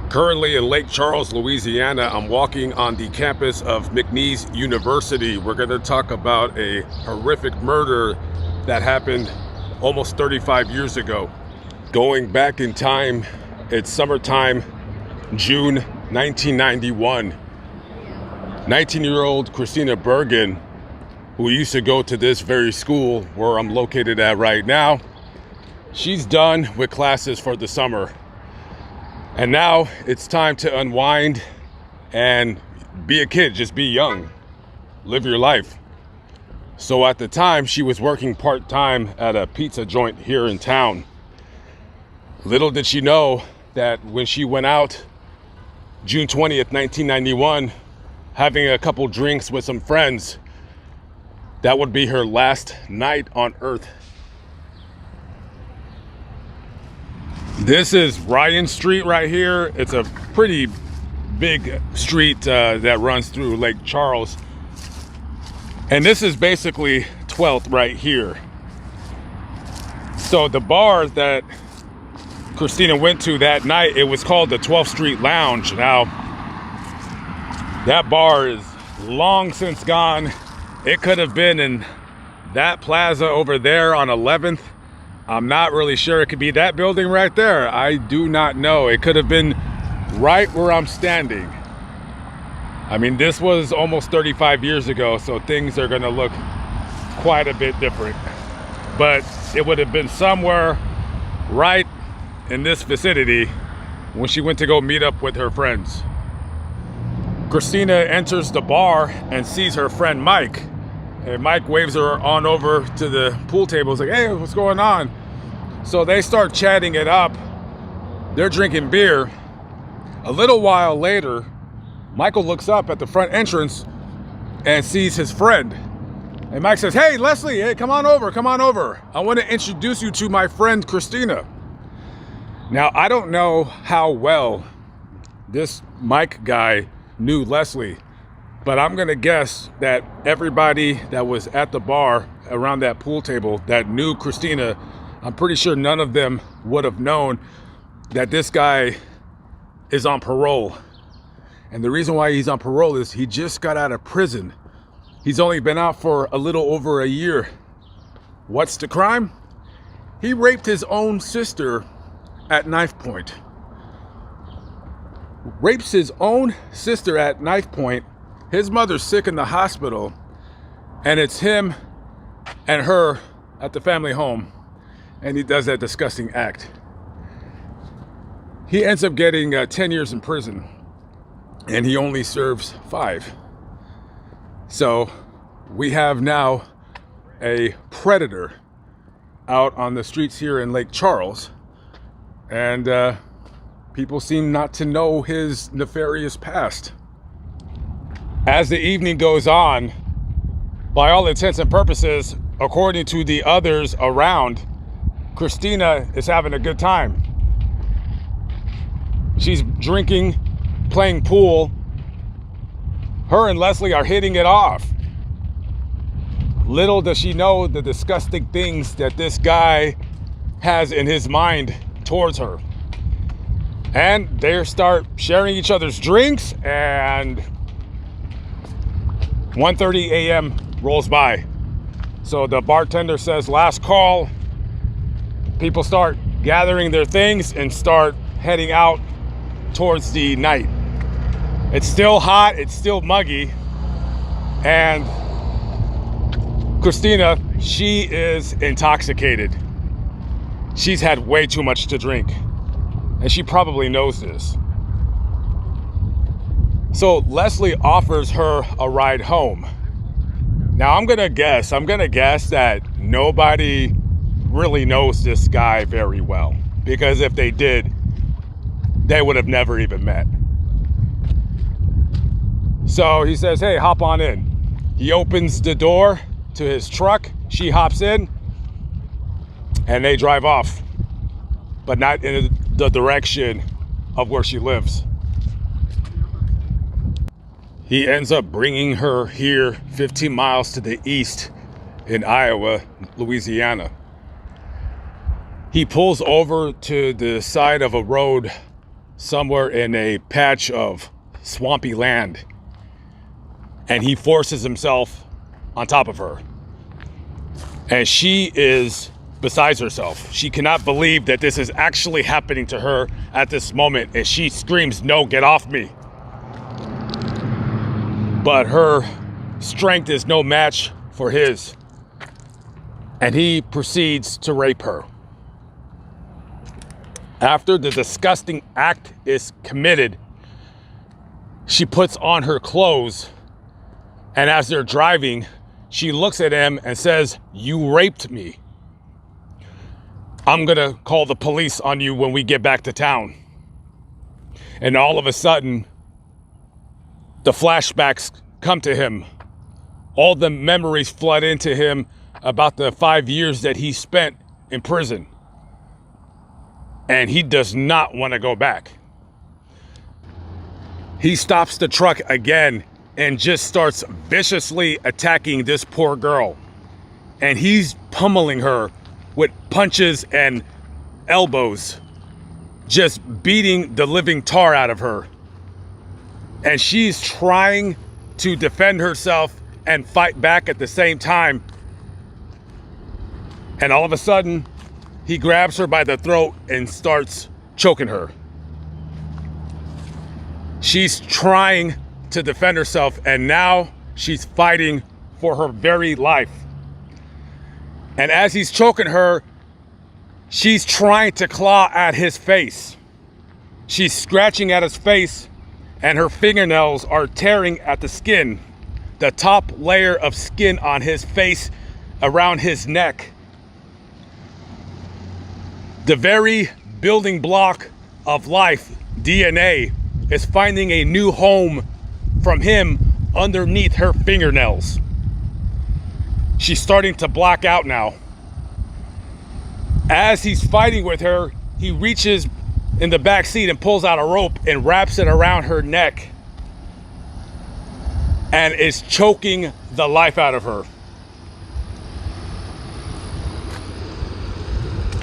Currently in Lake Charles, Louisiana, I'm walking on the campus of McNeese University. We're going to talk about a horrific murder that happened almost 35 years ago. Going back in time, it's summertime, June 1991. 19-year-old Christina Bergen, who used to go to this very school where I'm located at right now, she's done with classes for the summer. And now it's time to unwind and be a kid, just be young, live your life. So at the time, she was working part-time at a pizza joint here in town. Little did she know that when she went out June 20th, 1991, having a couple drinks with some friends, that would be her last night on Earth. This is Ryan Street right here. It's a pretty big street that runs through Lake Charles. And this is basically 12th right here. So the bar that Christina went to that night, it was called the 12th Street Lounge. Now, that bar is long since gone. It could have been in that plaza over there on 11th. I'm not really sure. It could be that building right there. I do not know. It could have been right where I'm standing. I mean, this was almost 35 years ago, so things are going to look quite a bit different. But it would have been somewhere right in this vicinity when she went to go meet up with her friends. Christina enters the bar and sees her friend Mike. And Mike waves her on over to the pool table. He's like, hey, what's going on? So they start chatting it up. They're drinking beer. A little while later, Michael looks up at the front entrance and sees his friend. And Mike says, hey, Leslie, hey, come on over, come on over. I want to introduce you to my friend, Christina. Now, I don't know how well this Mike guy knew Leslie, but I'm going to guess that everybody that was at the bar around that pool table that knew Christina, I'm pretty sure none of them would have known that this guy is on parole. And the reason why he's on parole is he just got out of prison. He's only been out for a little over a year. What's the crime? He raped his own sister at knife point. Rapes his own sister at knife point. His mother's sick in the hospital, and it's him and her at the family home, and he does that disgusting act. He ends up getting 10 years in prison, and he only serves 5. So we have now a predator out on the streets here in Lake Charles, and people seem not to know his nefarious past. As the evening goes on, by all intents and purposes, according to the others around, Christina is having a good time. She's drinking, playing pool. Her and Leslie are hitting it off. Little does she know the disgusting things that this guy has in his mind towards her. And they start sharing each other's drinks, and 1:30 a.m. rolls by. So the bartender says, last call. People start gathering their things and start heading out towards the night. It's still hot, it's still muggy. And Christina, she is intoxicated. She's had way too much to drink. And she probably knows this. So Leslie offers her a ride home. Now I'm gonna guess that nobody really knows this guy very well, because if they did, they would have never even met. So he says, hey, hop on in. He opens the door to his truck. She hops in and they drive off, but not in the direction of where she lives. He ends up bringing her here 15 miles to the east in Iowa, Louisiana. He pulls over to the side of a road somewhere in a patch of swampy land, and he forces himself on top of her. And she is besides herself. She cannot believe that this is actually happening to her at this moment, and she screams, "No, get off me." But her strength is no match for his, and he proceeds to rape her. After the disgusting act is committed, she puts on her clothes, and as they're driving, she looks at him and says, "You raped me. I'm gonna call the police on you when we get back to town." And all of a sudden, the flashbacks come to him. All the memories flood into him about the 5 years that he spent in prison. And he does not want to go back. He stops the truck again and just starts viciously attacking this poor girl. And he's pummeling her with punches and elbows, just beating the living tar out of her. And she's trying to defend herself and fight back at the same time. And all of a sudden, he grabs her by the throat and starts choking her. She's trying to defend herself, and now she's fighting for her very life. And as he's choking her, she's trying to claw at his face. She's scratching at his face, and her fingernails are tearing at the skin, the top layer of skin on his face around his neck. The very building block of life, DNA, is finding a new home from him underneath her fingernails. She's starting to black out now. As he's fighting with her, he reaches in the back seat and pulls out a rope and wraps it around her neck and is choking the life out of her.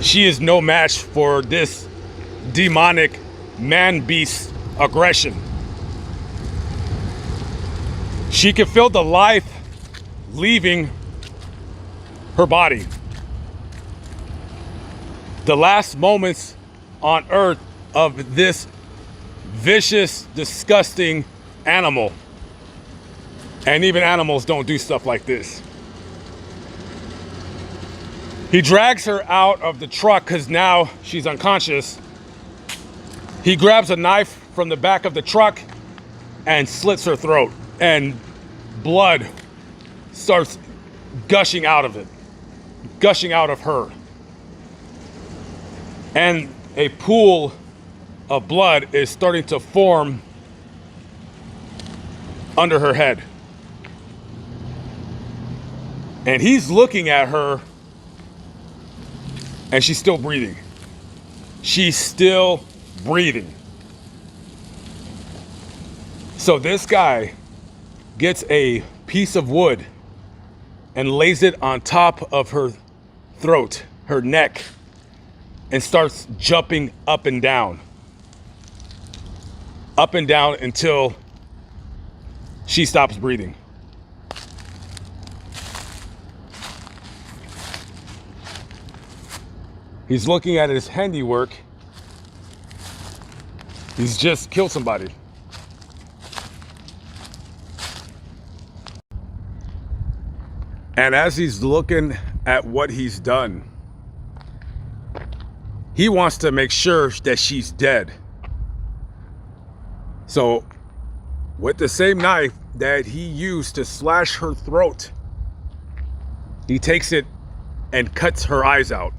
She is no match for this demonic man-beast aggression. She can feel the life leaving her body. The last moments on earth of this vicious, disgusting animal. And even animals don't do stuff like this. He drags her out of the truck because now she's unconscious. He grabs a knife from the back of the truck and slits her throat, and blood starts gushing out of it, gushing out of her. And a pool of blood is starting to form under her head. And he's looking at her, and she's still breathing. She's still breathing. So this guy gets a piece of wood and lays it on top of her throat, her neck, and starts jumping up and down until she stops breathing. He's looking at his handiwork. He's just killed somebody. And as he's looking at what he's done, he wants to make sure that she's dead. So, with the same knife that he used to slash her throat, he takes it and cuts her eyes out.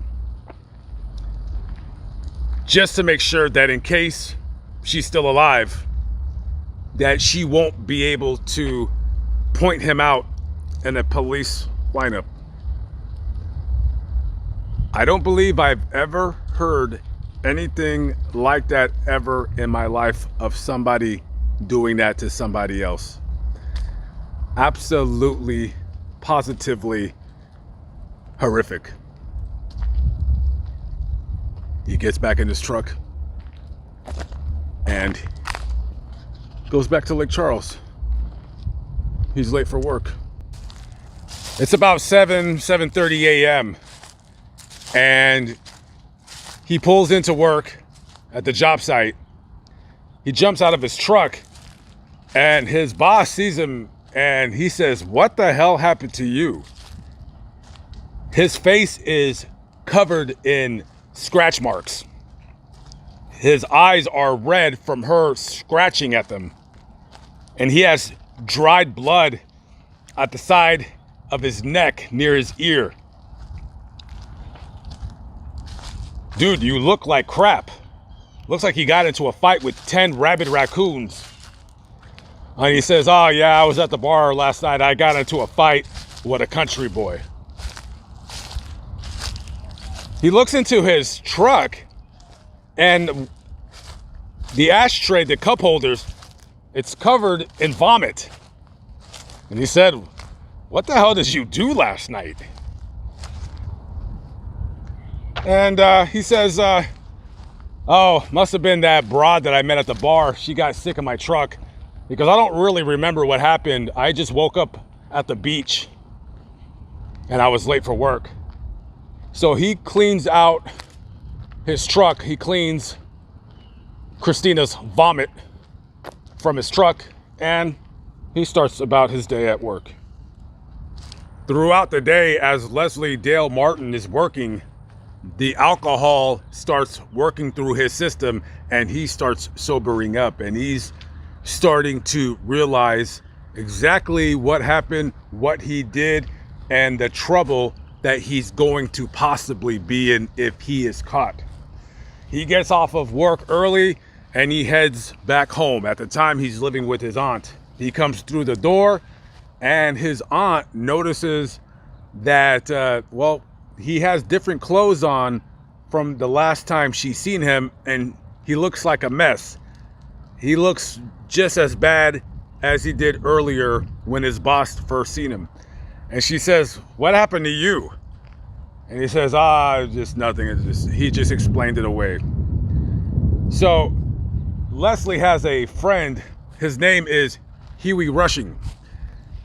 Just to make sure that in case she's still alive, that she won't be able to point him out in a police lineup. I don't believe I've ever heard anything like that ever in my life of somebody doing that to somebody else. Absolutely, positively horrific. He gets back in his truck and goes back to Lake Charles. He's late for work. It's about 7:30 a.m. and he pulls into work at the job site. He jumps out of his truck and his boss sees him and he says, "What the hell happened to you?" His face is covered in scratch marks. His eyes are red from her scratching at them. And he has dried blood at the side of his neck near his ear. "Dude, you look like crap. Looks like he got into a fight with 10 rabid raccoons." And he says, "Oh yeah, I was at the bar last night. I got into a fight with a country boy." He looks into his truck and the ashtray, the cup holders, it's covered in vomit. And he said, "What the hell did you do last night?" And he says, "Oh, must have been that broad that I met at the bar. She got sick in my truck because I don't really remember what happened. I just woke up at the beach and I was late for work." So he cleans out his truck. He cleans Christina's vomit from his truck and he starts about his day at work. Throughout the day, as Leslie Dale Martin is working, the alcohol starts working through his system and he starts sobering up and he's starting to realize exactly what happened, what he did, and the trouble that he's going to possibly be in if he is caught. He gets off of work early and he heads back home. At the time, he's living with his aunt. He comes through the door and his aunt notices that, he has different clothes on from the last time she's seen him and he looks like a mess. He looks just as bad as he did earlier when his boss first seen him. And she says, "What happened to you?" And he says, just nothing. He just explained it away. So Leslie has a friend. His name is Huey Rushing.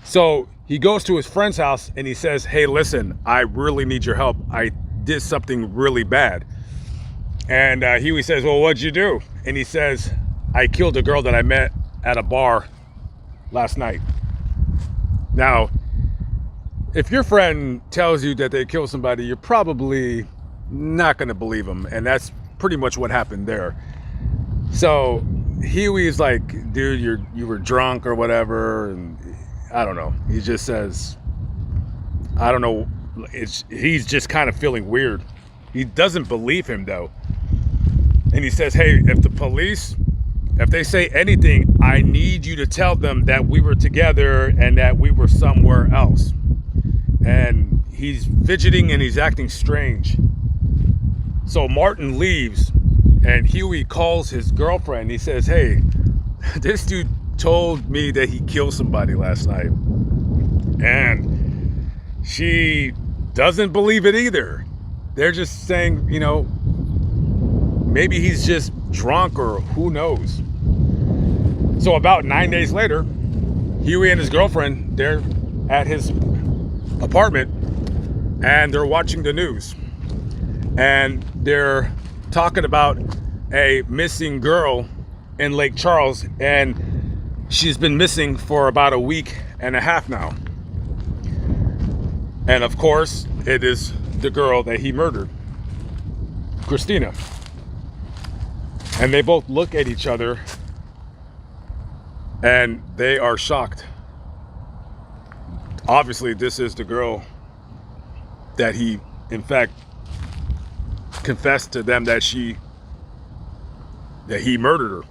So he goes to his friend's house and he says, "Hey, listen, I really need your help. I did something really bad." And Huey says, "Well, what'd you do?" And he says, "I killed a girl that I met at a bar last night." Now, if your friend tells you that they killed somebody, you're probably not going to believe them. And that's pretty much what happened there. So Huey's like, "Dude, you were drunk or whatever." And I don't know. He just says, I don't know. He's just kind of feeling weird. He doesn't believe him though. And he says, "Hey, if the police, if they say anything, I need you to tell them that we were together and that we were somewhere else." And he's fidgeting and he's acting strange. So Martin leaves and Huey calls his girlfriend. He says, "Hey, this dude told me that he killed somebody last night." And she doesn't believe it either. They're just saying, maybe he's just drunk or who knows. So about 9 days later, Huey and his girlfriend, they're at his apartment and they're watching the news. And they're talking about a missing girl in Lake Charles, and she's been missing for about a week and a half now. And of course, it is the girl that he murdered, Christina. And they both look at each other and they are shocked. Obviously, this is the girl that he, in fact, confessed to them that he murdered her.